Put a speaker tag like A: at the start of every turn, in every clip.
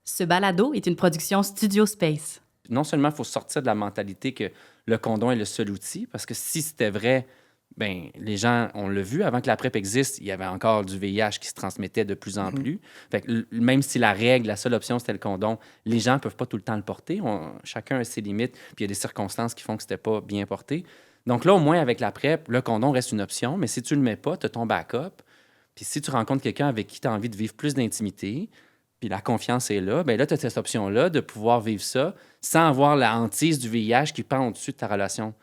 A: Ce balado est une production Studio Space.
B: Non seulement il faut sortir de la mentalité que le condom est le seul outil, parce que si c'était vrai, ben les gens, on l'a vu, avant que la PrEP existe, il y avait encore du VIH qui se transmettait de plus en plus. Fait que même si la règle, la seule option, c'était le condom, les gens ne peuvent pas tout le temps le porter. Chacun a ses limites, puis il y a des circonstances qui font que c'était pas bien porté. Donc là, au moins, avec la PrEP, le condom reste une option, mais si tu le mets pas, tu as ton backup. Puis si tu rencontres quelqu'un avec qui tu as envie de vivre plus d'intimité, puis la confiance est là, bien là, tu as cette option-là de pouvoir vivre ça sans avoir la hantise du VIH qui pend au-dessus de ta relation.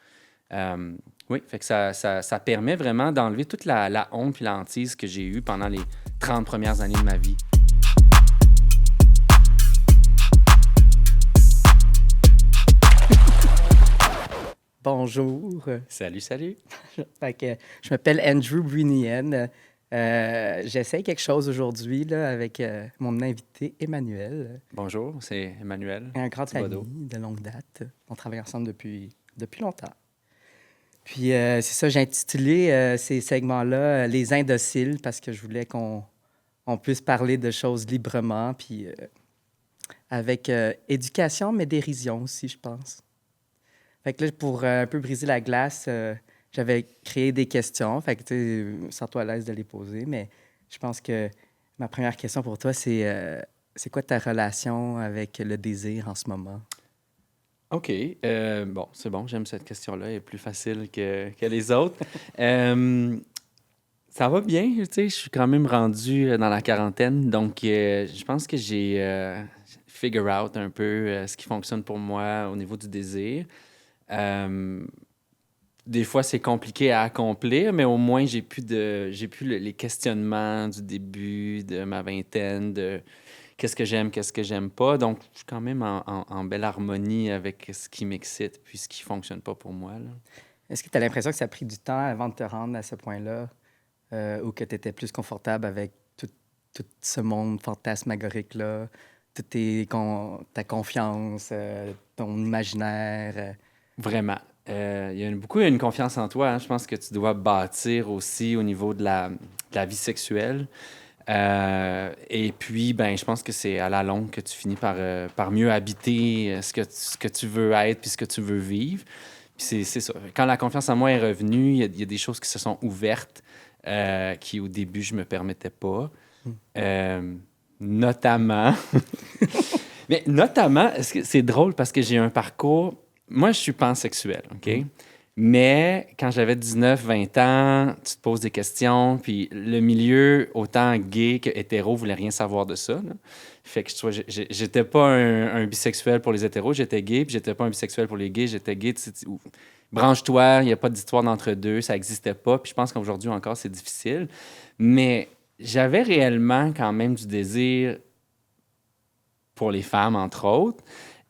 B: Oui, fait que ça permet vraiment d'enlever toute la honte et la hantise que j'ai eue pendant les 30 premières années de ma vie.
C: Bonjour.
B: Salut, salut.
C: Fait que, je m'appelle Andrew Brunian. J'essaie quelque chose aujourd'hui là, avec mon invité Emmanuel.
B: Bonjour, c'est Emmanuel.
C: Un grand
B: Thibodeau.
C: ami de longue date. On travaille ensemble depuis longtemps. Puis c'est ça, j'ai intitulé ces segments-là Les Indociles parce que je voulais qu'on puisse parler de choses librement, puis avec éducation, mais dérision aussi, je pense. Fait que là, pour un peu briser la glace, j'avais créé des questions. Fait que, tu sais, sens-toi à l'aise de les poser. Mais je pense que ma première question pour toi, c'est quoi ta relation avec le désir en ce moment?
B: OK. Bon, c'est bon, j'aime cette question-là. Elle est plus facile que les autres. Ça va bien, tu sais, je suis quand même rendu dans la quarantaine. Donc, je pense que j'ai figure out un peu ce qui fonctionne pour moi au niveau du désir. Des fois, c'est compliqué à accomplir, mais au moins, j'ai plus les questionnements du début de ma vingtaine, de qu'est-ce que j'aime pas. Donc, je suis quand même en belle harmonie avec ce qui m'excite puis ce qui fonctionne pas pour moi, là.
C: Est-ce que tu as l'impression que ça a pris du temps avant de te rendre à ce point-là ou que tu étais plus confortable avec tout ce monde fantasmagorique-là, ta confiance, ton imaginaire?
B: Vraiment. Il y a beaucoup une confiance en toi, hein. Je pense que tu dois bâtir aussi au niveau de la vie sexuelle. Et puis, ben, je pense que c'est à la longue que tu finis par mieux habiter ce que tu veux être puis ce que tu veux vivre. Puis c'est ça. Quand la confiance en moi est revenue, il y a des choses qui se sont ouvertes qui, au début, je me permettais pas. Notamment... Mais notamment, c'est drôle parce que j'ai un parcours... Moi, je suis pansexuel, OK? Mais quand j'avais 19-20 ans, tu te poses des questions, puis le milieu, autant gay que hétéro, voulait rien savoir de ça, là. Fait que tu vois, j'étais pas un bisexuel pour les hétéros, j'étais gay, puis j'étais pas un bisexuel pour les gays, j'étais gay. Branche-toi, il n'y a pas d'histoire d'entre-deux, ça n'existait pas, puis je pense qu'aujourd'hui encore, c'est difficile. Mais j'avais réellement quand même du désir pour les femmes, entre autres.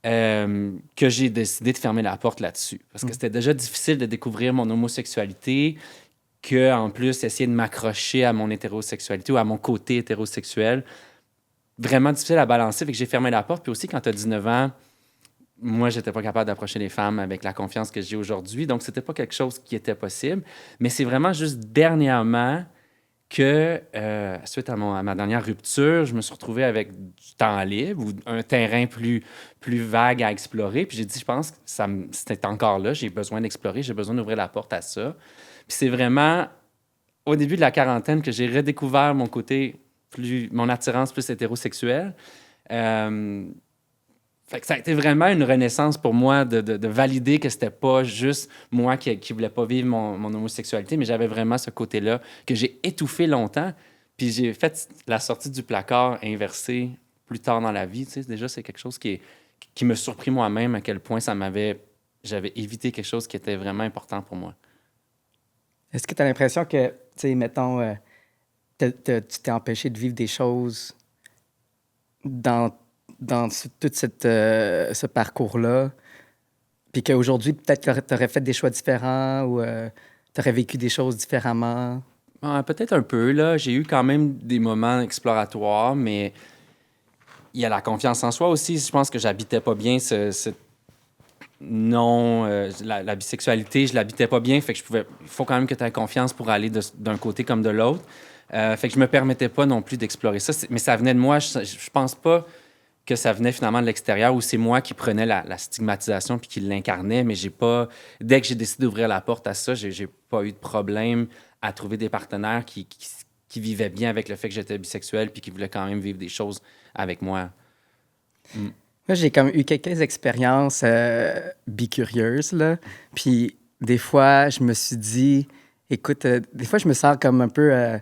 B: Que j'ai décidé de fermer la porte là-dessus. Parce que c'était déjà difficile de découvrir mon homosexualité, qu'en plus, essayer de m'accrocher à mon hétérosexualité ou à mon côté hétérosexuel. Vraiment difficile à balancer, fait que j'ai fermé la porte. Puis aussi, quand tu as 19 ans, moi, j'étais pas capable d'approcher les femmes avec la confiance que j'ai aujourd'hui. Donc, c'était pas quelque chose qui était possible. Mais c'est vraiment juste dernièrement que, suite à ma dernière rupture, je me suis retrouvé avec du temps libre ou un terrain plus vague à explorer. Puis j'ai dit, je pense que c'était encore là, j'ai besoin d'explorer, j'ai besoin d'ouvrir la porte à ça. Puis c'est vraiment au début de la quarantaine que j'ai redécouvert mon attirance plus hétérosexuelle. Fait que ça a été vraiment une renaissance pour moi de valider que c'était pas juste moi qui voulais pas vivre mon homosexualité, mais j'avais vraiment ce côté-là que j'ai étouffé longtemps. Puis j'ai fait la sortie du placard inversée plus tard dans la vie. Tu sais, déjà, c'est quelque chose qui me surprit moi-même à quel point j'avais évité quelque chose qui était vraiment important pour moi.
C: Est-ce que tu as l'impression que, tu sais, mettons, tu t'es empêché de vivre des choses dans tout ce parcours-là, puis qu'aujourd'hui, peut-être que tu aurais fait des choix différents ou tu aurais vécu des choses différemment?
B: Peut-être un peu, là. J'ai eu quand même des moments exploratoires, mais il y a la confiance en soi aussi. Je pense que j'habitais pas bien la bisexualité, je l'habitais pas bien, fait que il faut quand même que tu aies confiance pour aller d'un côté comme de l'autre. Fait que je me permettais pas non plus d'explorer ça. Mais ça venait de moi. Je pense pas que ça venait finalement de l'extérieur, ou c'est moi qui prenais la stigmatisation puis qui l'incarnais, mais j'ai pas... Dès que j'ai décidé d'ouvrir la porte à ça, j'ai pas eu de problème à trouver des partenaires qui vivaient bien avec le fait que j'étais bisexuel puis qui voulaient quand même vivre des choses avec moi. Mm.
C: Moi, j'ai comme eu quelques expériences bicurieuses, là. Puis des fois, je me suis dit, écoute, des fois, je me sens comme un peu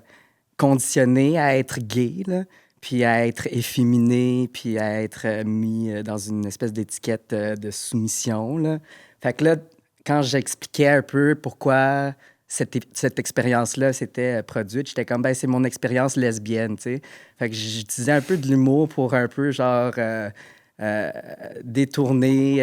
C: conditionné à être gay, là, puis à être efféminé, puis à être mis dans une espèce d'étiquette de soumission, là. Fait que là, quand j'expliquais un peu pourquoi cette expérience-là s'était produite, j'étais comme, ben, c'est mon expérience lesbienne, tu sais. Fait que j'utilisais un peu de l'humour pour un peu, genre... détourner,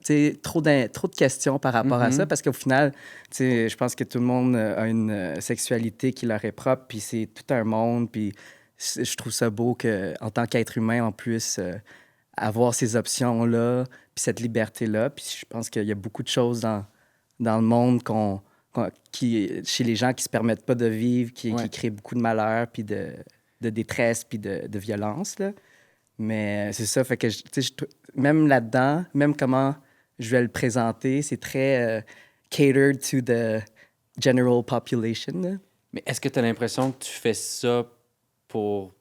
C: tu sais, trop de questions par rapport à ça, parce qu'au final, tu sais, je pense que tout le monde a une sexualité qui leur est propre, puis c'est tout un monde, puis je trouve ça beau qu'en tant qu'être humain, on puisse avoir ces options-là, puis cette liberté-là, puis je pense qu'il y a beaucoup de choses dans le monde chez les gens qui se permettent pas de vivre, qui créent beaucoup de malheur, puis de détresse, puis de violence, là. Mais c'est ça, fait que, tu sais, même là-dedans, même comment je vais le présenter, c'est très catered to the general population, là.
B: Mais est-ce que tu as l'impression que tu fais ça pour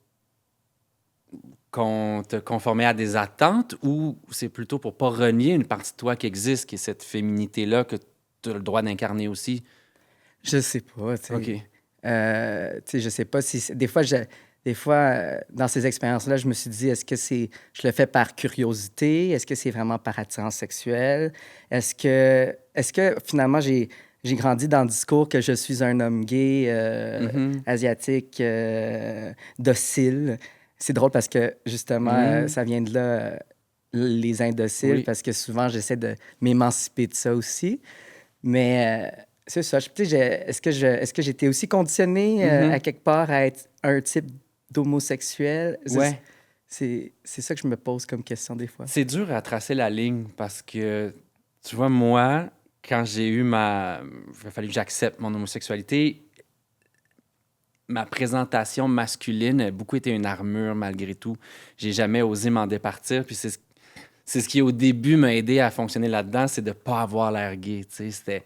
B: te conformer à des attentes, ou c'est plutôt pour pas renier une partie de toi qui existe, qui est cette féminité-là que tu as le droit d'incarner aussi?
C: Je sais pas, tu sais.
B: OK.
C: Tu sais, je sais pas si... Des fois, dans ces expériences-là, je me suis dit, est-ce que je le fais par curiosité? Est-ce que c'est vraiment par attirance sexuelle? Est-ce que finalement, j'ai grandi dans le discours que je suis un homme gay, asiatique, docile? C'est drôle parce que, justement, ça vient de là, les indociles, parce que souvent, j'essaie de m'émanciper de ça aussi. Mais... c'est ça. Est-ce que j'étais aussi conditionné à quelque part à être un type d'homosexuel?
B: Ouais.
C: C'est ça que je me pose comme question des fois.
B: C'est dur à tracer la ligne parce que, tu vois, moi, quand j'ai eu il a fallu que j'accepte mon homosexualité, ma présentation masculine a beaucoup été une armure malgré tout. J'ai jamais osé m'en départir. Puis c'est ce qui, au début, m'a aidé à fonctionner là-dedans, c'est de ne pas avoir l'air gay. Tu sais,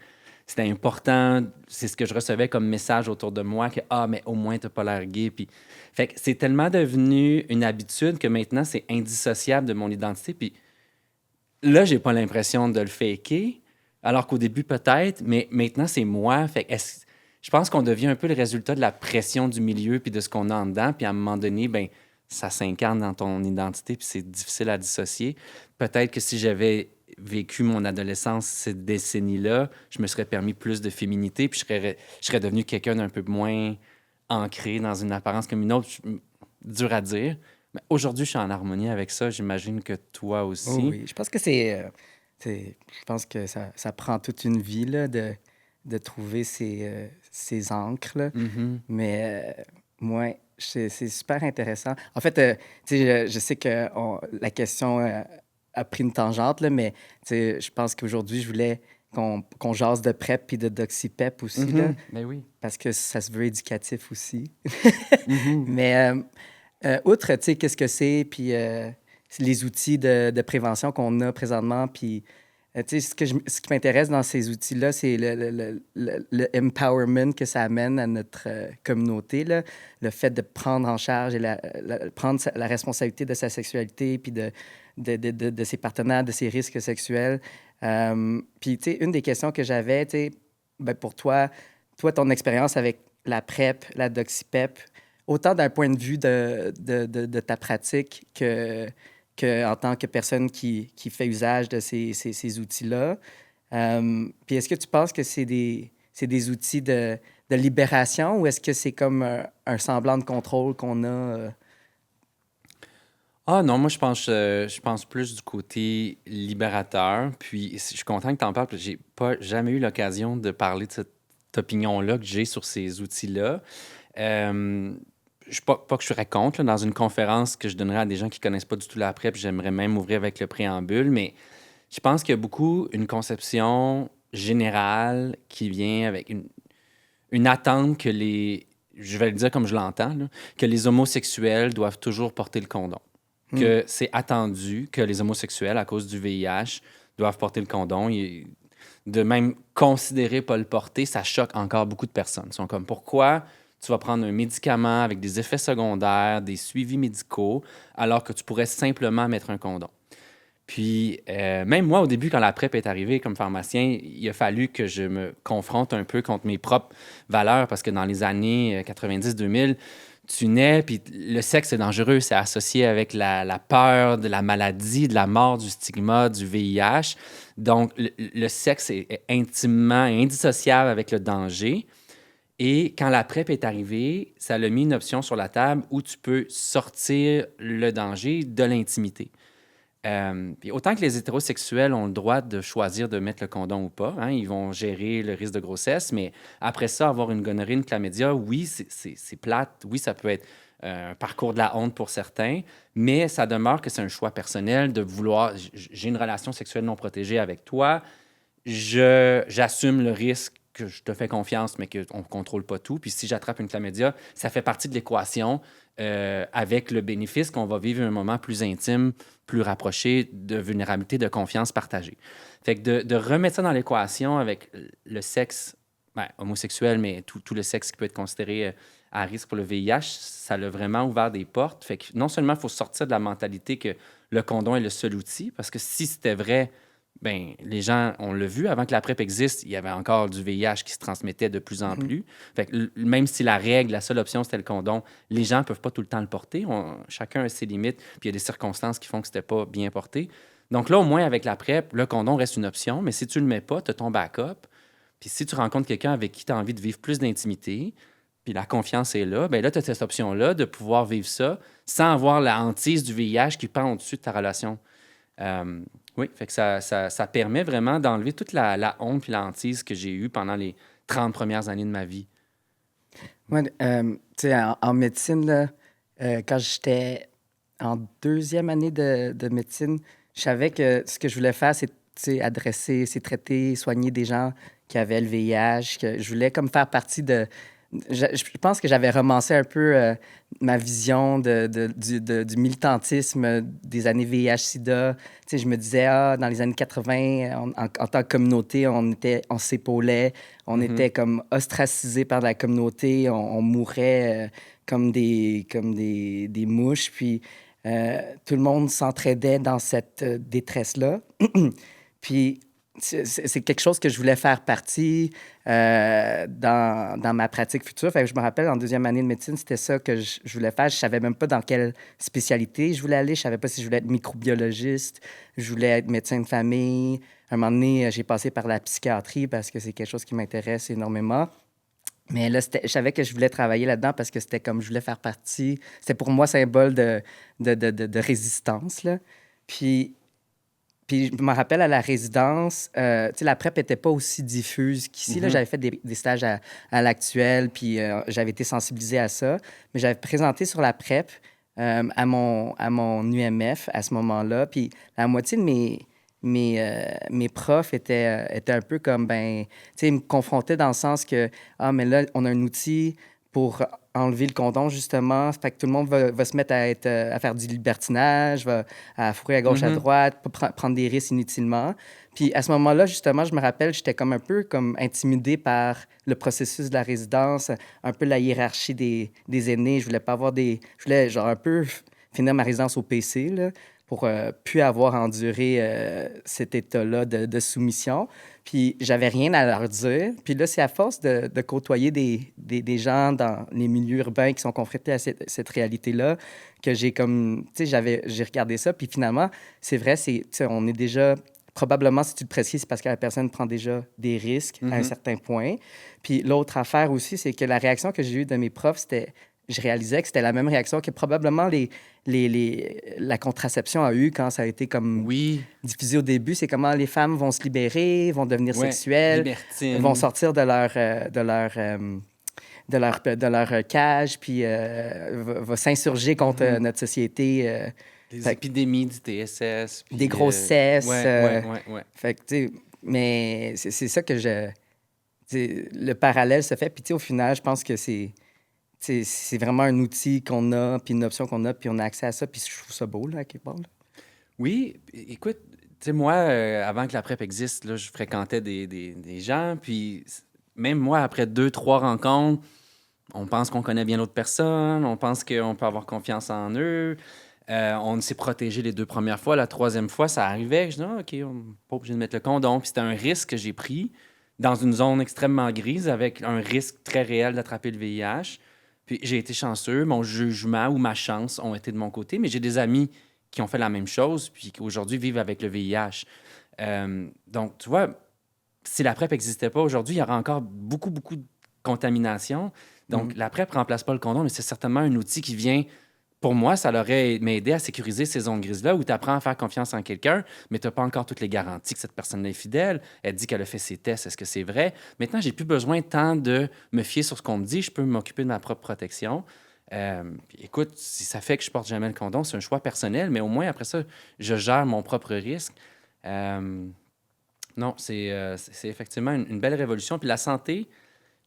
B: c'était important. C'est ce que je recevais comme message autour de moi, que « Ah, mais au moins, tu n'as pas l'air gay. » Puis, fait que c'est tellement devenu une habitude que maintenant, c'est indissociable de mon identité. Puis là, j'ai pas l'impression de le faker, alors qu'au début, peut-être, mais maintenant, c'est moi. Fait que je pense qu'on devient un peu le résultat de la pression du milieu puis de ce qu'on a en dedans. Puis à un moment donné, ben ça s'incarne dans ton identité puis c'est difficile à dissocier. Peut-être que si j'avais vécu mon adolescence cette décennie-là, je me serais permis plus de féminité puis je serais devenu quelqu'un d'un peu moins ancré dans une apparence comme une autre. Dur à dire. Mais aujourd'hui, je suis en harmonie avec ça. J'imagine que toi aussi.
C: Oh oui, je pense que je pense que ça prend toute une vie là, de trouver ces ancres, là. Mais moi, c'est super intéressant. En fait, tu sais, je sais que la question a pris une tangente, là, mais tu sais, je pense qu'aujourd'hui, je voulais qu'on jase de PrEP puis de DoxyPEP aussi, là,
B: Ben oui.
C: parce que ça se veut éducatif aussi. Mais outre, tu sais, qu'est-ce que c'est, puis les outils de prévention qu'on a présentement, puis tu sais, ce qui m'intéresse dans ces outils-là, c'est le empowerment que ça amène à notre communauté, là. Le fait de prendre en charge et prendre la responsabilité de sa sexualité, puis de ses partenaires, de ses risques sexuels. Puis, tu sais, une des questions que j'avais, tu sais, ben, pour toi, ton expérience avec la PrEP, la DoxyPEP, autant d'un point de vue de ta pratique que en tant que personne qui fait usage de ces outils-là. Puis est-ce que tu penses que c'est des outils de libération, ou est-ce que c'est comme un semblant de contrôle qu'on a?
B: Ah non, moi, je pense plus du côté libérateur. Puis je suis content que tu en parles, parce que j'ai pas jamais eu l'occasion de parler de cette opinion-là que j'ai sur ces outils-là. Pas que je serais contre, là, dans une conférence que je donnerais à des gens qui connaissent pas du tout la PrEP, j'aimerais même ouvrir avec le préambule, mais je pense qu'il y a beaucoup une conception générale qui vient avec une attente je vais le dire comme je l'entends, là, que les homosexuels doivent toujours porter le condom. que c'est attendu que les homosexuels, à cause du VIH, doivent porter le condom. De même considérer pas le porter, ça choque encore beaucoup de personnes. Ils sont comme, pourquoi tu vas prendre un médicament avec des effets secondaires, des suivis médicaux, alors que tu pourrais simplement mettre un condom? Puis, même moi, au début, quand la PrEP est arrivée comme pharmacien, il a fallu que je me confronte un peu contre mes propres valeurs parce que dans les années 90-2000, tu nais, puis le sexe est dangereux, c'est associé avec la peur de la maladie, de la mort, du stigma, du VIH. Donc, le sexe est intimement et indissociable avec le danger. Et quand la PrEP est arrivée, ça a mis une option sur la table où tu peux sortir le danger de l'intimité. Puis autant que les hétérosexuels ont le droit de choisir de mettre le condom ou pas, hein, ils vont gérer le risque de grossesse, mais après ça, avoir une gonorrhée, une chlamydia, oui, c'est plate, oui, ça peut être un parcours de la honte pour certains, mais ça demeure que c'est un choix personnel de vouloir, j'ai une relation sexuelle non protégée avec toi, j'assume le risque que je te fais confiance, mais qu'on ne contrôle pas tout. Puis si j'attrape une chlamydia, ça fait partie de l'équation avec le bénéfice qu'on va vivre un moment plus intime, plus rapproché de vulnérabilité, de confiance partagée. Fait que de remettre ça dans l'équation avec le sexe homosexuel, mais tout le sexe qui peut être considéré à risque pour le VIH, ça l'a vraiment ouvert des portes. Fait que non seulement il faut sortir de la mentalité que le condom est le seul outil, parce que si c'était vrai, ben les gens, on l'a vu, avant que la PrEP existe, il y avait encore du VIH qui se transmettait de plus en plus. Fait que même si la règle, la seule option, c'était le condom, les gens ne peuvent pas tout le temps le porter. Chacun a ses limites, puis il y a des circonstances qui font que c'était pas bien porté. Donc là, au moins, avec la PrEP, le condom reste une option, mais si tu le mets pas, tu as ton backup. Puis si tu rencontres quelqu'un avec qui tu as envie de vivre plus d'intimité, puis la confiance est là, bien là, tu as cette option-là de pouvoir vivre ça sans avoir la hantise du VIH qui pend au-dessus de ta relation. Oui, fait que ça permet vraiment d'enlever toute la honte puis la hantise que j'ai eue pendant les 30 premières années de ma vie.
C: Moi, tu sais, en médecine, là, quand j'étais en deuxième année de médecine, je savais que ce que je voulais faire, c'est, tu sais, adresser, c'est traiter, soigner des gens qui avaient le VIH, que je voulais comme faire partie de... Je pense que j'avais romancé un peu ma vision du militantisme des années VIH-Sida. Tu sais, je me disais, dans les années 80, en tant que communauté, on s'épaulait, on était comme ostracisés par la communauté, on mourait comme des mouches, puis tout le monde s'entraidait dans cette détresse-là. Puis c'est quelque chose que je voulais faire partie dans ma pratique future. Fait que je me rappelle, en deuxième année de médecine, c'était ça que je voulais faire. Je savais même pas dans quelle spécialité je voulais aller. Je savais pas si je voulais être microbiologiste, je voulais être médecin de famille. À un moment donné, j'ai passé par la psychiatrie parce que c'est quelque chose qui m'intéresse énormément. Mais là, je savais que je voulais travailler là-dedans parce que c'était comme je voulais faire partie. C'était pour moi symbole de résistance, là. Puis je me rappelle à la résidence, tu sais, la PrEP n'était pas aussi diffuse qu'ici. Là, j'avais fait des stages à l'Actuel, puis j'avais été sensibilisé à ça. Mais j'avais présenté sur la PrEP à mon UMF à ce moment-là. Puis la moitié de mes profs étaient un peu comme, ben, tu sais, ils me confrontaient dans le sens que, mais là, on a un outil pour enlever le condom, justement. Fait que tout le monde va se mettre à faire du libertinage, à fourrer à gauche, à droite, pas prendre des risques inutilement. Puis à ce moment-là, justement, je me rappelle, j'étais comme un peu comme intimidée par le processus de la résidence, un peu la hiérarchie des aînés. Je voulais pas avoir Je voulais, genre, un peu finir ma résidence au PC, là, pour plus avoir enduré cet état-là de soumission. Puis j'avais rien à leur dire. Puis là, c'est à force de côtoyer des gens dans les milieux urbains qui sont confrontés à cette réalité-là que j'ai comme... Tu sais, j'ai regardé ça. Puis finalement, c'est vrai, tu sais, on est déjà... Probablement, si tu le précises, c'est parce que la personne prend déjà des risques à un certain point. Puis l'autre affaire aussi, c'est que la réaction que j'ai eue de mes profs, c'était... Je réalisais que c'était la même réaction que probablement la contraception a eu quand ça a été comme diffusé au début. C'est comment les femmes vont se libérer, vont devenir sexuelles,
B: libertines,
C: vont sortir de leur cage, puis va s'insurger contre notre société.
B: les épidémies du TSS. Puis,
C: des grossesses.
B: Ouais.
C: Fait que, tu sais, mais c'est ça que le parallèle se fait. Puis, tu sais, au final, je pense que c'est... c'est vraiment un outil qu'on a, puis une option qu'on a, puis on a accès à ça, puis je trouve ça beau, là, à quelque part. Là.
B: Oui, écoute, tu sais, moi, avant que la PrEP existe, là, je fréquentais des gens, puis même moi, après 2, 3 rencontres, on pense qu'on connaît bien l'autre personne, on pense qu'on peut avoir confiance en eux. On s'est protégé les 2 premières fois. La troisième fois, ça arrivait. Je dis, ah, OK, on n'est pas obligé de mettre le condom. Puis c'était un risque que j'ai pris dans une zone extrêmement grise avec un risque très réel d'attraper le VIH. Puis j'ai été chanceux. Mon jugement ou ma chance ont été de mon côté. Mais j'ai des amis qui ont fait la même chose puis qui aujourd'hui vivent avec le VIH. Donc, tu vois, si la PrEP n'existait pas aujourd'hui, il y aurait encore beaucoup, beaucoup de contamination. Donc, la PrEP ne remplace pas le condom, mais c'est certainement un outil qui vient, pour moi, ça l'aurait m'aider à sécuriser ces zones grises-là où tu apprends à faire confiance en quelqu'un, mais tu n'as pas encore toutes les garanties que cette personne-là est fidèle. Elle dit qu'elle a fait ses tests, est-ce que c'est vrai? Maintenant, j'ai plus besoin tant de me fier sur ce qu'on me dit, je peux m'occuper de ma propre protection. Écoute, si ça fait que je porte jamais le condom, c'est un choix personnel, mais au moins, après ça, je gère mon propre risque. Non, c'est effectivement une belle révolution. Puis la santé,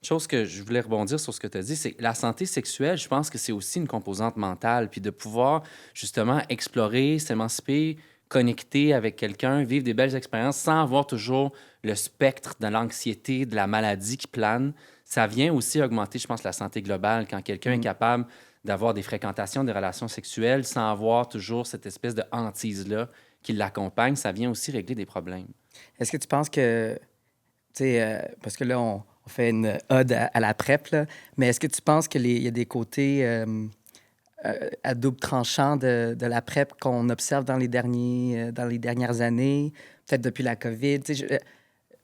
B: chose que je voulais rebondir sur ce que tu as dit, c'est que la santé sexuelle, je pense que c'est aussi une composante mentale. Puis de pouvoir justement explorer, s'émanciper, connecter avec quelqu'un, vivre des belles expériences sans avoir toujours le spectre de l'anxiété, de la maladie qui plane, ça vient aussi augmenter, je pense, la santé globale quand quelqu'un est capable d'avoir des fréquentations, des relations sexuelles sans avoir toujours cette espèce de hantise-là qui l'accompagne, ça vient aussi régler des problèmes.
C: Est-ce que tu penses que, tu sais, parce que là, on fait une ode à la PrEP, là, mais est-ce que tu penses qu'il y a des côtés à double tranchant de la PrEP qu'on observe dans les dernières années, peut-être depuis la COVID? Tu sais,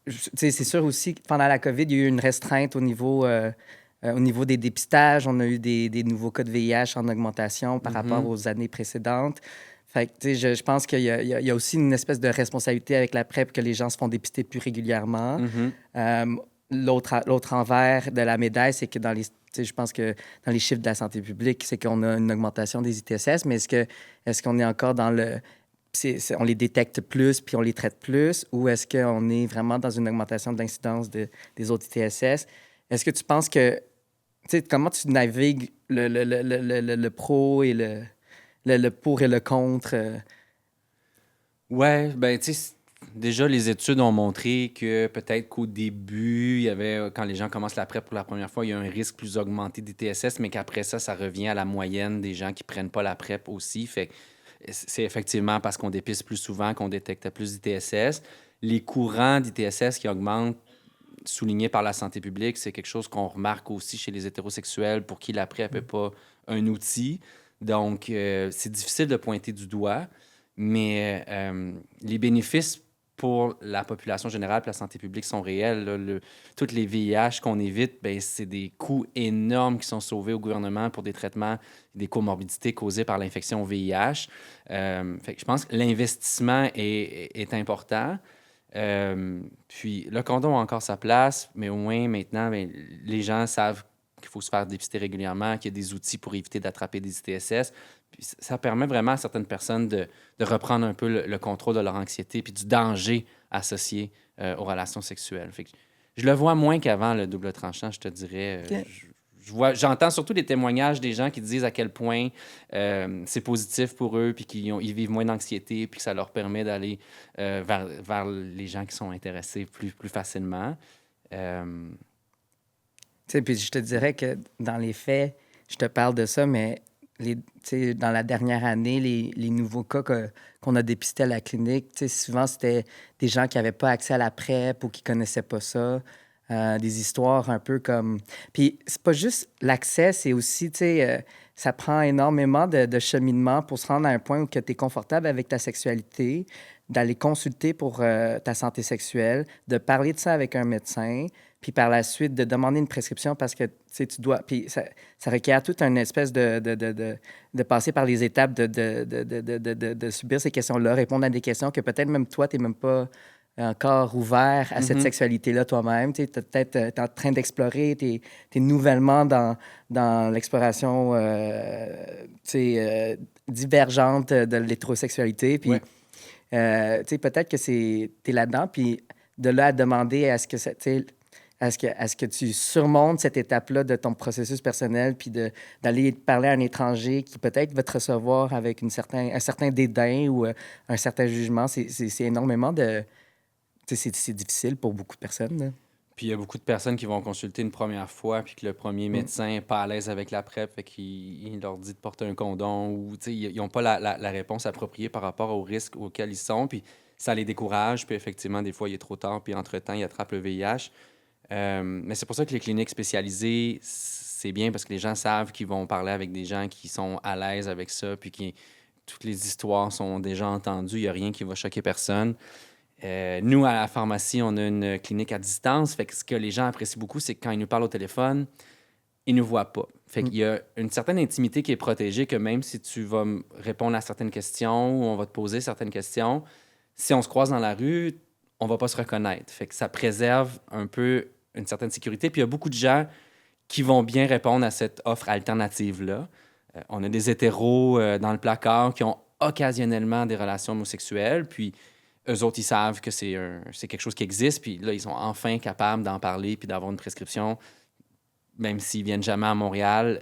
C: tu sais, c'est sûr aussi que pendant la COVID, il y a eu une restreinte au niveau des dépistages. On a eu des nouveaux cas de VIH en augmentation par rapport aux années précédentes. Fait que, tu sais, je pense qu'il y a aussi une espèce de responsabilité avec la PrEP que les gens se font dépister plus régulièrement. L'autre envers de la médaille, c'est que tu sais, je pense que dans les chiffres de la santé publique, c'est qu'on a une augmentation des ITSS, mais est-ce qu'on est encore dans le... on les détecte plus puis on les traite plus, ou est-ce qu'on est vraiment dans une augmentation de l'incidence des autres ITSS? Est-ce que tu penses que... Tu sais, comment tu navigues le pro et le pour et le contre?
B: Ouais, ben, tu sais, déjà, les études ont montré que peut-être qu'au début, il y avait, quand les gens commencent la PrEP pour la première fois, il y a un risque plus augmenté d'ITSS, mais qu'après ça, ça revient à la moyenne des gens qui prennent pas la PrEP aussi. Fait que c'est effectivement parce qu'on dépiste plus souvent qu'on détecte plus d'ITSS. Les courants d'ITSS qui augmentent, soulignés par la santé publique, c'est quelque chose qu'on remarque aussi chez les hétérosexuels pour qui la PrEP n'est pas un outil. Donc, c'est difficile de pointer du doigt, mais les bénéfices pour la population générale et la santé publique sont réels. Là. Toutes les VIH qu'on évite, ben, c'est des coûts énormes qui sont sauvés au gouvernement pour des traitements, des comorbidités causées par l'infection au VIH. Fait que je pense que l'investissement est important. Puis le condom a encore sa place, mais au moins maintenant, ben, les gens savent qu'il faut se faire dépister régulièrement, qu'il y a des outils pour éviter d'attraper des ITSS. Puis ça permet vraiment à certaines personnes de reprendre un peu le contrôle de leur anxiété puis du danger associé aux relations sexuelles. Fait que je le vois moins qu'avant, le double tranchant, je te dirais.
C: OK.
B: J'entends surtout des témoignages des gens qui disent à quel point c'est positif pour eux, puis ils vivent moins d'anxiété, puis que ça leur permet d'aller vers les gens qui sont intéressés plus facilement.
C: Tu sais, puis je te dirais que dans les faits, je te parle de ça, mais tu sais, dans la dernière année, les nouveaux cas qu'on a dépistés à la clinique, tu sais, souvent, c'était des gens qui n'avaient pas accès à la PrEP ou qui ne connaissaient pas ça. Des histoires un peu comme... Puis c'est pas juste l'accès, c'est aussi, tu sais, ça prend énormément de cheminement pour se rendre à un point où tu es confortable avec ta sexualité, d'aller consulter pour ta santé sexuelle, de parler de ça avec un médecin, puis par la suite, de demander une prescription parce que, tu sais, tu dois... Puis ça requiert toute une espèce de passer par les étapes de subir ces questions-là, répondre à des questions que peut-être même toi, tu n'es même pas encore ouvert à cette sexualité-là toi-même. Tu es peut-être en train d'explorer, tu es nouvellement dans l'exploration divergente de l'hétérosexualité. Puis,
B: Ouais.
C: tu sais, peut-être que tu es là-dedans, puis de là à demander à ce que est-ce que tu surmontes cette étape-là de ton processus personnel, puis d'aller parler à un étranger qui peut-être va te recevoir avec un certain dédain ou un certain jugement? C'est énormément de... Tu sais, c'est difficile pour beaucoup de personnes, là.
B: Puis il y a beaucoup de personnes qui vont consulter une première fois, puis que le premier médecin n'est pas à l'aise avec la PrEP, fait qu'il leur dit de porter un condom, ou tu sais, ils n'ont pas la réponse appropriée par rapport au risque auquel ils sont, puis ça les décourage, puis effectivement, des fois, il est trop tard, puis entre-temps, ils attrapent le VIH. Mais c'est pour ça que les cliniques spécialisées, c'est bien parce que les gens savent qu'ils vont parler avec des gens qui sont à l'aise avec ça, puis qui toutes les histoires sont déjà entendues, il n'y a rien qui va choquer personne. Nous, à la pharmacie, on a une clinique à distance. Fait que ce que les gens apprécient beaucoup, c'est que quand ils nous parlent au téléphone, ils ne nous voient pas. Fait qu'il y a une certaine intimité qui est protégée, que même si tu vas me répondre à certaines questions ou on va te poser certaines questions, si on se croise dans la rue, on va pas se reconnaître. Fait que ça préserve un peu une certaine sécurité. Puis il y a beaucoup de gens qui vont bien répondre à cette offre alternative-là. On a des hétéros dans le placard qui ont occasionnellement des relations homosexuelles, puis eux autres, ils savent que c'est quelque chose qui existe, puis là, ils sont enfin capables d'en parler puis d'avoir une prescription, même s'ils viennent jamais à Montréal.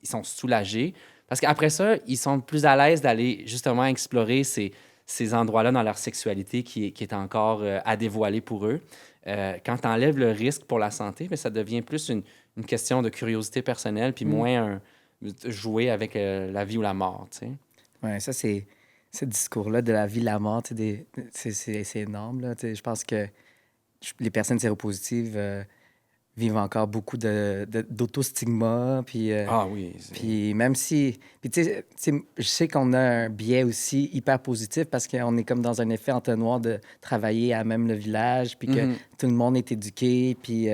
B: Ils sont soulagés. Parce qu'après ça, ils sont plus à l'aise d'aller justement explorer ces endroits-là dans leur sexualité qui est encore à dévoiler pour eux. Quand tu enlèves le risque pour la santé, mais ça devient plus une question de curiosité personnelle, puis moins jouer avec la vie ou la mort, tu sais.
C: Ouais, ça, c'est... Ce discours-là de la vie, la mort, tu sais, c'est énorme, là. Tu sais, je pense que les personnes séropositives vivent encore beaucoup d'autostigma, puis...
B: Ah oui.
C: Puis même si... Puis tu sais, je sais qu'on a un biais aussi hyper positif parce qu'on est comme dans un effet entonnoir de travailler à même le village, puis que tout le monde est éduqué, puis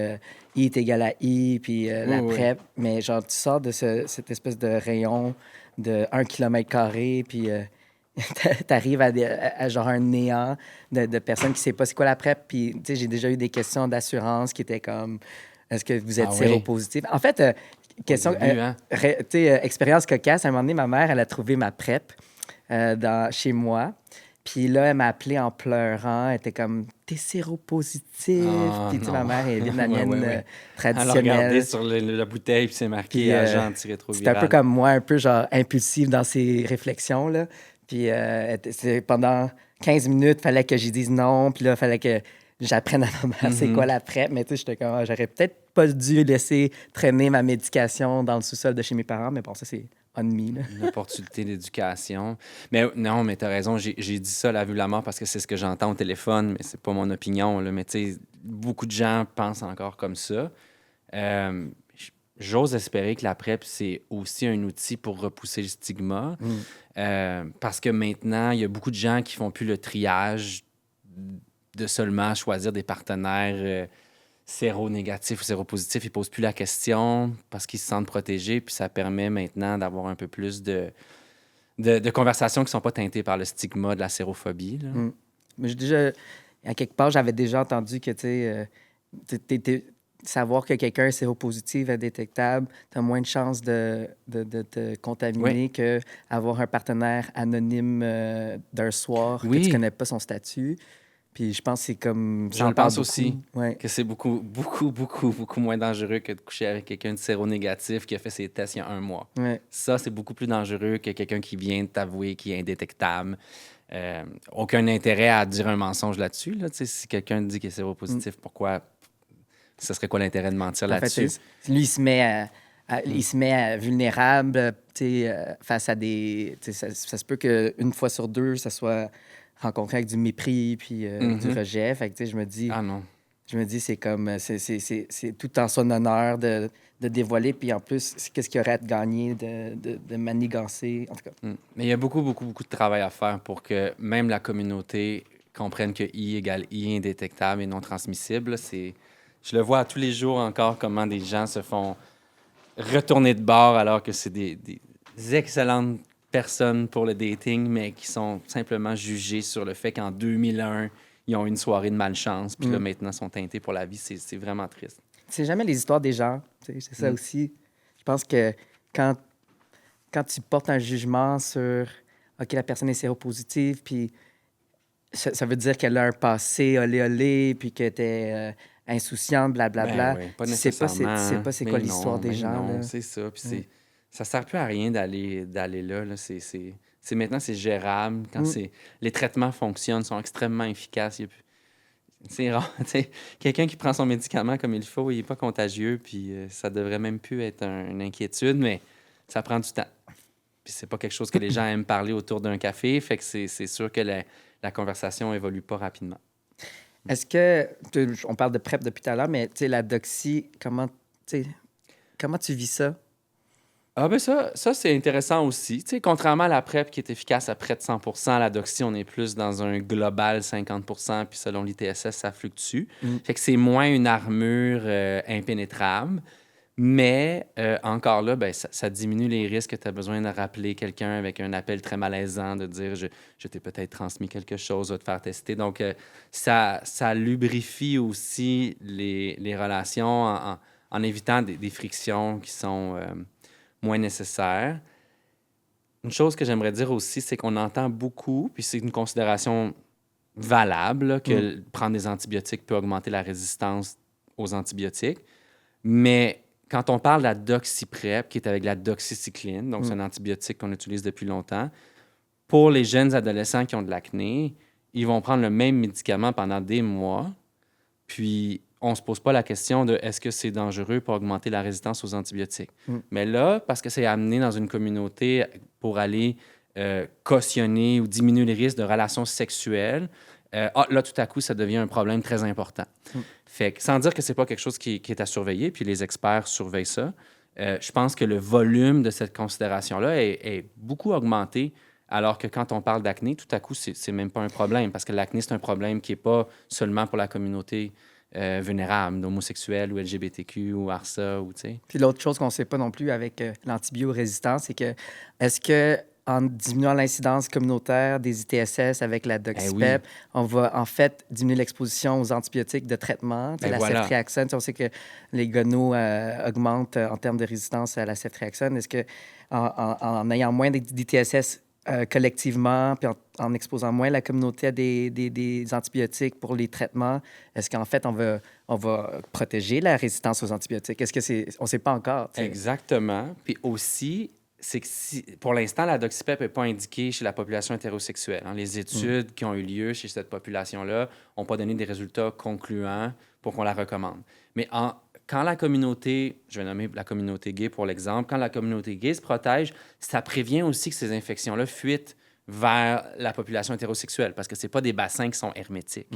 C: I est égal à I, puis la PrEP. Mais genre, tu sors de cette espèce de rayon de 1 km², puis t'arrives à genre un néant de personnes qui ne savent pas c'est quoi la PrEP. Puis tu sais, j'ai déjà eu des questions d'assurance qui étaient comme, est-ce que vous êtes séropositif? En fait... question, expérience cocasse. À un moment donné, ma mère, elle a trouvé ma PrEP chez moi. Puis là, elle m'a appelé en pleurant. Elle était comme, t'es séropositif. Puis tu sais, ma mère est vietnamienne traditionnelle.
B: Elle a regardé sur la bouteille, puis c'est marqué agent antirétroviral.
C: C'était un peu comme moi, un peu genre impulsif dans ses réflexions, là. Puis pendant 15 minutes, il fallait que j'y dise non. Puis là, il fallait que j'apprenne à ma mère c'est quoi la PrEP. Mais tu sais, j'étais comme, j'aurais peut-être pas dû laisser traîner ma médication dans le sous-sol de chez mes parents. Mais bon, ça, c'est on me. Là.
B: Une opportunité d'éducation. Mais non, mais t'as raison. J'ai dit ça, la vue de la mort, parce que c'est ce que j'entends au téléphone, mais c'est pas mon opinion. Là. Mais tu sais, beaucoup de gens pensent encore comme ça. J'ose espérer que la PrEP, c'est aussi un outil pour repousser le stigma. Parce que maintenant, il y a beaucoup de gens qui font plus le triage de seulement choisir des partenaires séronégatifs ou séropositifs. Ils ne posent plus la question parce qu'ils se sentent protégés. Puis ça permet maintenant d'avoir un peu plus de conversations qui ne sont pas teintées par le stigma de la sérophobie. Là.
C: Mais à quelque part, j'avais déjà entendu que, tu sais, savoir que quelqu'un est séropositif, indétectable, tu as moins de chances de te contaminer qu'avoir un partenaire anonyme d'un soir que tu connais pas son statut. Puis je pense que c'est comme...
B: J'en pense aussi que c'est beaucoup, beaucoup, beaucoup, beaucoup moins dangereux que de coucher avec quelqu'un de séronégatif qui a fait ses tests il y a 1 mois. Ça, c'est beaucoup plus dangereux que quelqu'un qui vient de t'avouer qu'il est indétectable. Aucun intérêt à dire un mensonge là-dessus. Là. Si quelqu'un dit qu'il est séropositif, pourquoi... Ce serait quoi l'intérêt de mentir là-dessus?
C: Lui, il se met vulnérable face à des... Ça se peut qu'une fois sur 2, ça soit rencontré avec du mépris puis du rejet. Fait que je me dis...
B: Ah non.
C: Je me dis, c'est comme... C'est tout en son honneur de dévoiler. Puis en plus, qu'est-ce qu'il y aurait à te gagner de manigancer? En tout cas.
B: Mais il y a beaucoup, beaucoup, beaucoup de travail à faire pour que même la communauté comprenne que I égale I, indétectable et non transmissible. Je le vois à tous les jours encore, comment des gens se font retourner de bord alors que c'est des excellentes personnes pour le dating, mais qui sont simplement jugées sur le fait qu'en 2001, ils ont eu une soirée de malchance, puis là, maintenant, sont teintés pour la vie. C'est vraiment triste.
C: C'est jamais les histoires des gens. C'est ça aussi. Je pense que quand tu portes un jugement sur « OK, la personne est séropositive », puis ça veut dire qu'elle a un passé olé, puis qu'elle était insouciante, blablabla.
B: Ben oui, pas
C: Tu sais pas
B: nécessairement.
C: c'est
B: Mais
C: quoi
B: non,
C: l'histoire des
B: mais
C: gens,
B: non,
C: là.
B: c'est ça. Puis
C: Mm.
B: ça sert plus à rien d'aller là. Maintenant, c'est gérable.
C: Mm.
B: Les traitements fonctionnent, sont extrêmement efficaces. C'est rare. Tu sais, quelqu'un qui prend son médicament comme il faut, il n'est pas contagieux, puis ça devrait même plus être une inquiétude, mais ça prend du temps. Puis c'est pas quelque chose que les gens aiment parler autour d'un café, fait que c'est sûr que la conversation évolue pas rapidement.
C: Est-ce que, on parle de PrEP depuis tout à l'heure, mais tu sais, la doxy, comment tu vis ça?
B: Ah ben ça c'est intéressant aussi. Tu sais, contrairement à la PrEP qui est efficace à près de 100%, la Doxy, on est plus dans un global 50%, puis selon l'ITSS, ça fluctue.
C: Mm.
B: Fait que c'est moins une armure impénétrable, mais encore là, ben, ça diminue les risques que tu as besoin de rappeler quelqu'un avec un appel très malaisant, de dire je t'ai peut-être transmis quelque chose, va te faire tester. Donc, ça lubrifie aussi les relations en évitant des frictions qui sont moins nécessaires. Une chose que j'aimerais dire aussi, c'est qu'on entend beaucoup, puis c'est une considération valable, là, que prendre des antibiotiques peut augmenter la résistance aux antibiotiques. Mais quand on parle de la doxyprep, qui est avec la doxycycline, donc c'est un antibiotique qu'on utilise depuis longtemps, pour les jeunes adolescents qui ont de l'acné, ils vont prendre le même médicament pendant des mois, puis on ne se pose pas la question de est-ce que c'est dangereux pour augmenter la résistance aux antibiotiques. Mais là, parce que c'est amené dans une communauté pour aller cautionner ou diminuer les risques de relations sexuelles, là, tout à coup, ça devient un problème très important. Fait que, sans dire que c'est pas quelque chose qui est à surveiller, puis les experts surveillent ça, je pense que le volume de cette considération-là est beaucoup augmenté, alors que quand on parle d'acné, tout à coup, c'est même pas un problème, parce que l'acné, c'est un problème qui est pas seulement pour la communauté vulnérable, d'homosexuels ou LGBTQ ou ARSA, ou tu sais.
C: Puis l'autre chose qu'on ne sait pas non plus avec l'antibiorésistance, c'est que est-ce que en diminuant l'incidence communautaire des ITSS avec la doxypep,
B: oui.
C: on va en fait diminuer l'exposition aux antibiotiques de traitement, la
B: Voilà.
C: ceftriaxone. On sait que les gonos augmentent en termes de résistance à la ceftriaxone. Est-ce que en ayant moins d'ITSS collectivement, puis en exposant moins la communauté à des antibiotiques pour les traitements, est-ce qu'en fait, on va protéger la résistance aux antibiotiques? Est-ce que c'est... On ne sait pas encore. T'sais.
B: Exactement. Puis aussi, c'est que pour l'instant, la doxypep n'est pas indiquée chez la population hétérosexuelle. Hein. Les études qui ont eu lieu chez cette population-là n'ont pas donné des résultats concluants pour qu'on la recommande. Mais quand la communauté, je vais nommer la communauté gay pour l'exemple, quand la communauté gay se protège, ça prévient aussi que ces infections-là fuitent vers la population hétérosexuelle, parce que ce pas des bassins qui sont hermétiques.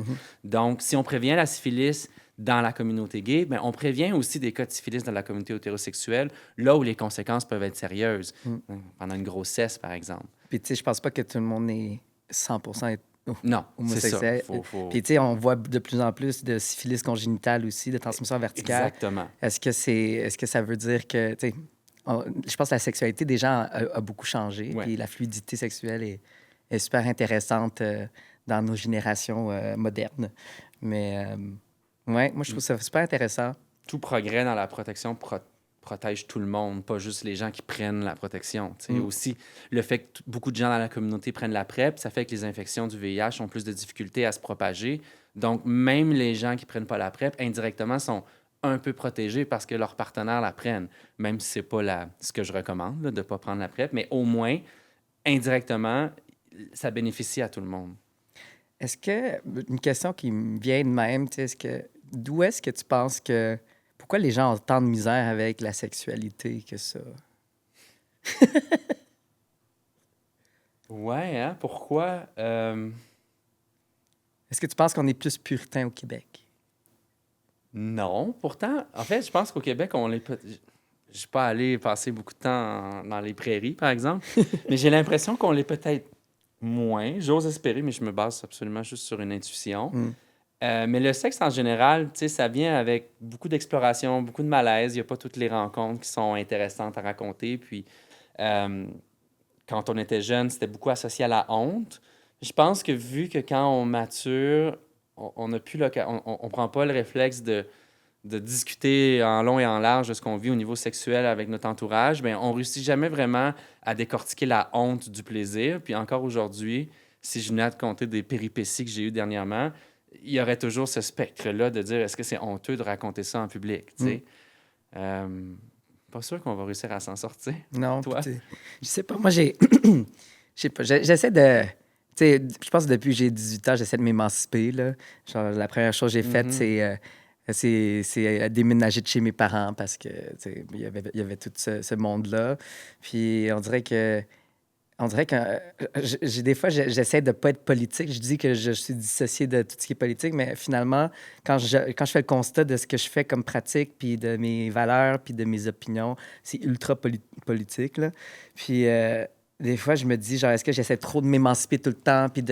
B: Donc, si on prévient la syphilis dans la communauté gay, bien, on prévient aussi des cas de syphilis dans la communauté hétérosexuelle, là où les conséquences peuvent être sérieuses, pendant une grossesse, par exemple.
C: Puis, tu sais, je pense pas que tout le monde est 100
B: non,
C: homosexuel.
B: C'est ça.
C: Puis, tu sais, on voit de plus en plus de syphilis congénitale aussi, de transmission verticale.
B: Exactement.
C: Est-ce que ça veut dire que, tu sais, je pense que la sexualité des gens a beaucoup changé,
B: Ouais.
C: puis la fluidité sexuelle est super intéressante dans nos générations modernes. Mais, ouais, moi, je trouve ça super intéressant.
B: Tout progrès dans la protection protège tout le monde, pas juste les gens qui prennent la protection. Aussi, le fait que beaucoup de gens dans la communauté prennent la PrEP, ça fait que les infections du VIH ont plus de difficultés à se propager. Donc, même les gens qui prennent pas la PrEP, indirectement, sont un peu protégés parce que leurs partenaires la prennent, même si c'est pas ce que je recommande, là, de ne pas prendre la PrEP, mais au moins, indirectement, ça bénéficie à tout le monde.
C: Est-ce que, une question qui me vient de même, d'où est-ce que tu penses que... Pourquoi les gens ont tant de misère avec la sexualité que ça?
B: Ouais, hein? Pourquoi?
C: Est-ce que tu penses qu'on est plus puritain au Québec?
B: Non. Pourtant, en fait, je pense qu'au Québec, on l'est pas... Je suis pas allé passer beaucoup de temps dans les prairies, par exemple, mais j'ai l'impression qu'on l'est peut-être moins. J'ose espérer, mais je me base absolument juste sur une intuition. Mais le sexe, en général, tu sais, ça vient avec beaucoup d'exploration, beaucoup de malaise. Il n'y a pas toutes les rencontres qui sont intéressantes à raconter. Puis, quand on était jeune, c'était beaucoup associé à la honte. Je pense que vu que quand on mature, on n'a plus on prend pas le réflexe de discuter en long et en large de ce qu'on vit au niveau sexuel avec notre entourage, bien, on réussit jamais vraiment à décortiquer la honte du plaisir. Puis encore aujourd'hui, si je venais à te conter des péripéties que j'ai eues dernièrement, il y aurait toujours ce spectre-là de dire est-ce que c'est honteux de raconter ça en public, tu sais. Pas sûr qu'on va réussir à s'en sortir.
C: Non,
B: Toi?
C: je sais pas, moi, je sais pas, j'essaie de... Tu sais, je pense que depuis que j'ai 18 ans, j'essaie de m'émanciper, là. Genre, la première chose que j'ai faite, c'est déménager de chez mes parents parce que, tu sais, il y avait tout ce monde-là. Puis on dirait que des fois, j'essaie de pas être politique. Je dis que je suis dissocié de tout ce qui est politique, mais finalement, quand je fais le constat de ce que je fais comme pratique, puis de mes valeurs, puis de mes opinions, c'est ultra politique, là. Puis des fois, je me dis, genre, est-ce que j'essaie trop de m'émanciper tout le temps, puis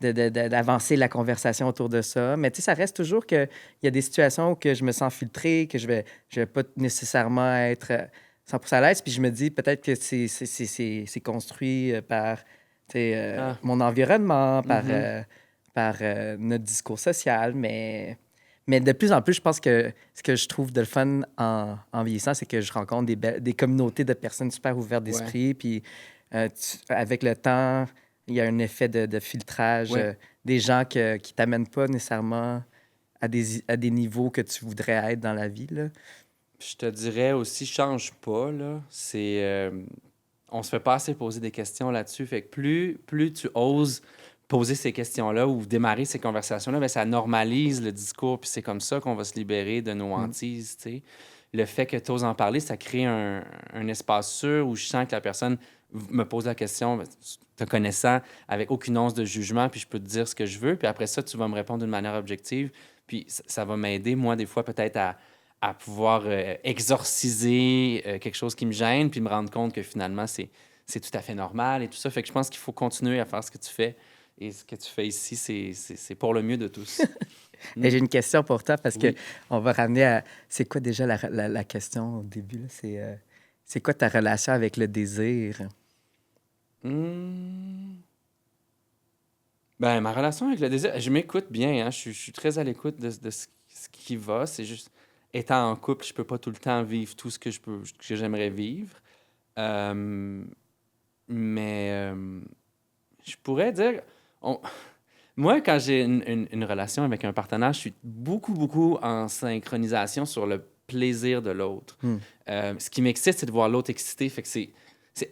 C: d'avancer la conversation autour de ça? Mais tu sais, ça reste toujours qu'il y a des situations où que je me sens filtré, que je vais pas nécessairement être 100% à l'aise. Puis je me dis peut-être que c'est construit par tu sais, mon environnement, par notre discours social. Mais de plus en plus, je pense que ce que je trouve de le fun en vieillissant, c'est que je rencontre des communautés de personnes super ouvertes d'esprit. Puis avec le temps, il y a un effet de filtrage. Des gens qui t'amènent pas nécessairement à des niveaux que tu voudrais être dans la vie, là.
B: Je te dirais aussi, change pas, là. On se fait pas assez poser des questions là-dessus. Fait que plus tu oses poser ces questions-là ou démarrer ces conversations-là, bien, ça normalise le discours, puis c'est comme ça qu'on va se libérer de nos hantises, tu sais. Le fait que tu oses en parler, ça crée un espace sûr où je sens que la personne me pose la question, ben, te connaissant, avec aucune once de jugement, puis je peux te dire ce que je veux, puis après ça, tu vas me répondre d'une manière objective, puis ça va m'aider, moi, des fois, peut-être à pouvoir exorciser quelque chose qui me gêne, puis me rendre compte que finalement, c'est tout à fait normal et tout ça. Fait que je pense qu'il faut continuer à faire ce que tu fais. Et ce que tu fais ici, c'est pour le mieux de tous.
C: Et j'ai une question pour toi parce
B: Oui.
C: que on va ramener à... C'est quoi déjà la question au début, là? C'est quoi ta relation avec le désir?
B: Hmm. Ben, ma relation avec le désir, je m'écoute bien, hein. Je suis très à l'écoute de ce qui va. C'est juste, étant en couple, je peux pas tout le temps vivre tout ce que j'aimerais vivre. Euh, mais je pourrais dire, on- moi, quand j'ai une relation avec un partenaire, je suis beaucoup, beaucoup en synchronisation sur le plaisir de l'autre.
C: Hmm.
B: Ce qui m'excite, c'est de voir l'autre excité. Fait que c'est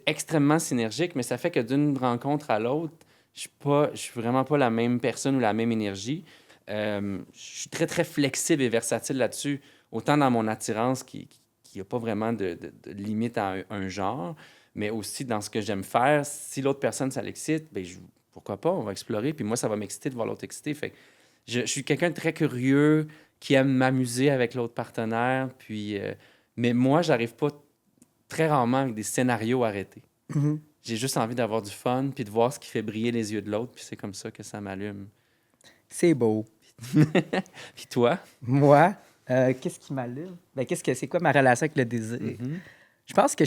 B: extrêmement synergique, mais ça fait que d'une rencontre à l'autre, je suis vraiment pas la même personne ou la même énergie. Je suis très, très flexible et versatile là-dessus, autant dans mon attirance qui n'a pas vraiment de limite à un genre, mais aussi dans ce que j'aime faire. Si l'autre personne, ça l'excite, ben pourquoi pas, on va explorer. Puis moi, ça va m'exciter de voir l'autre excité. Fait que je suis quelqu'un de très curieux, qui aime m'amuser avec l'autre partenaire. Mais moi, j'arrive pas très rarement avec des scénarios arrêtés.
C: Mhm.
B: J'ai juste envie d'avoir du fun, puis de voir ce qui fait briller les yeux de l'autre, puis c'est comme ça que ça m'allume.
C: C'est beau.
B: Puis toi?
C: Moi, qu'est-ce qui m'allume? Ben, c'est quoi ma relation avec le désir?
B: Mhm.
C: Je pense que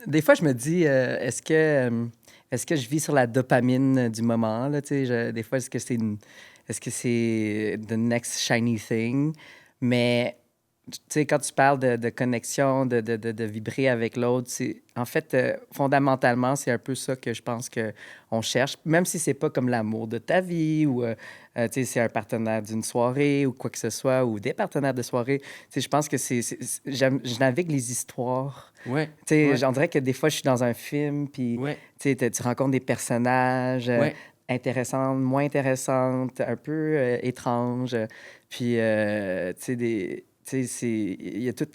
C: des fois, je me dis, est-ce que je vis sur la dopamine du moment, là, tu sais, des fois, est-ce que c'est the next shiny thing? Mais, tu sais, quand tu parles de connexion, de vibrer avec l'autre, en fait, fondamentalement, c'est un peu ça que je pense qu'on cherche, même si c'est pas comme l'amour de ta vie ou, tu sais, c'est un partenaire d'une soirée ou quoi que ce soit, ou des partenaires de soirée. Tu sais, je pense que je navigue les histoires.
B: Ouais,
C: Tu sais,
B: ouais,
C: j'en dirais que des fois, je suis dans un film, puis
B: ouais,
C: tu sais, tu rencontres des personnages
B: ouais.
C: intéressantes, moins intéressantes, un peu étranges. Puis, tu sais, il y a tout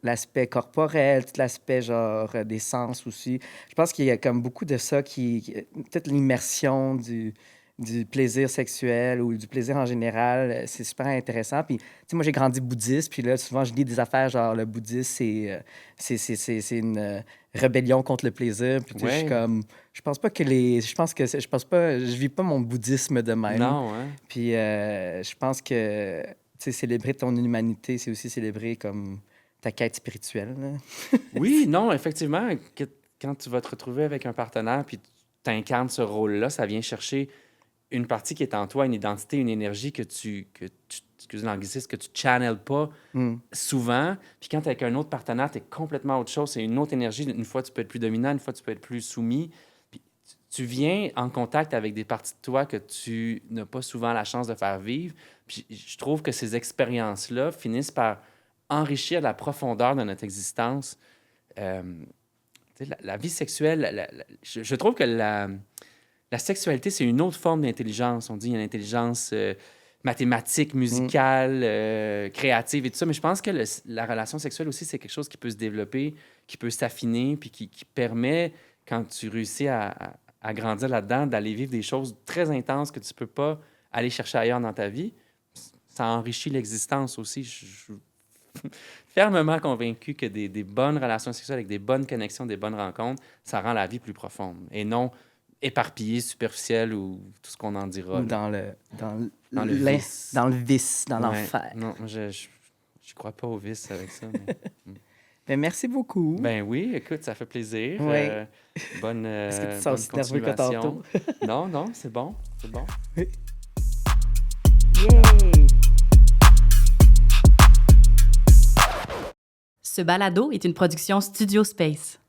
C: l'aspect corporel, tout l'aspect, genre, des sens aussi. Je pense qu'il y a comme beaucoup de ça toute l'immersion du plaisir sexuel ou du plaisir en général, c'est super intéressant. Puis, tu sais, moi, j'ai grandi bouddhiste, puis là, souvent, je lis des affaires genre le bouddhisme, c'est une rébellion contre le plaisir. Puis, tu sais, je suis
B: Ouais.
C: comme, je pense pas que les, je pense pas, je vis pas mon bouddhisme de même.
B: Non, hein?
C: Puis, je pense que, tu sais, célébrer ton humanité, c'est aussi célébrer comme ta quête spirituelle, là.
B: Oui, non, effectivement, quand tu vas te retrouver avec un partenaire puis tu incarnes ce rôle-là, ça vient chercher une partie qui est en toi, une identité, une énergie excuse l'anglicisme, que tu channels pas
C: Hmm.
B: souvent. Puis quand tu es avec un autre partenaire, tu es complètement autre chose. C'est une autre énergie. Une fois, tu peux être plus dominant, une fois, tu peux être plus soumis. Puis tu viens en contact avec des parties de toi que tu n'as pas souvent la chance de faire vivre. Puis je trouve que ces expériences-là finissent par enrichir la profondeur de notre existence. Euh, tu sais, la vie sexuelle, je trouve que la sexualité, c'est une autre forme d'intelligence. On dit qu'il y a une intelligence mathématique, musicale, créative et tout ça. Mais je pense que la relation sexuelle aussi, c'est quelque chose qui peut se développer, qui peut s'affiner, puis qui permet, quand tu réussis à grandir là-dedans, d'aller vivre des choses très intenses que tu ne peux pas aller chercher ailleurs dans ta vie. Ça enrichit l'existence aussi. Je suis fermement convaincu que des bonnes relations sexuelles avec des bonnes connexions, des bonnes rencontres, ça rend la vie plus profonde et non éparpillée, superficielle ou tout ce qu'on en dira.
C: Ou
B: là.
C: dans
B: le
C: l'in-
B: vice.
C: dans le vice, dans
B: Ouais.
C: l'enfer.
B: Non, moi, je crois pas au vice avec ça. Mais...
C: Ben, merci beaucoup.
B: Ben oui, écoute, ça fait plaisir.
C: Oui.
B: Bonne
C: Est-ce que tu
B: bonne
C: sens aussi nerveux que
B: continuation.
C: tantôt?
B: Non, non, c'est bon. C'est bon.
C: Yay!
A: Ce balado est une production Studio Space.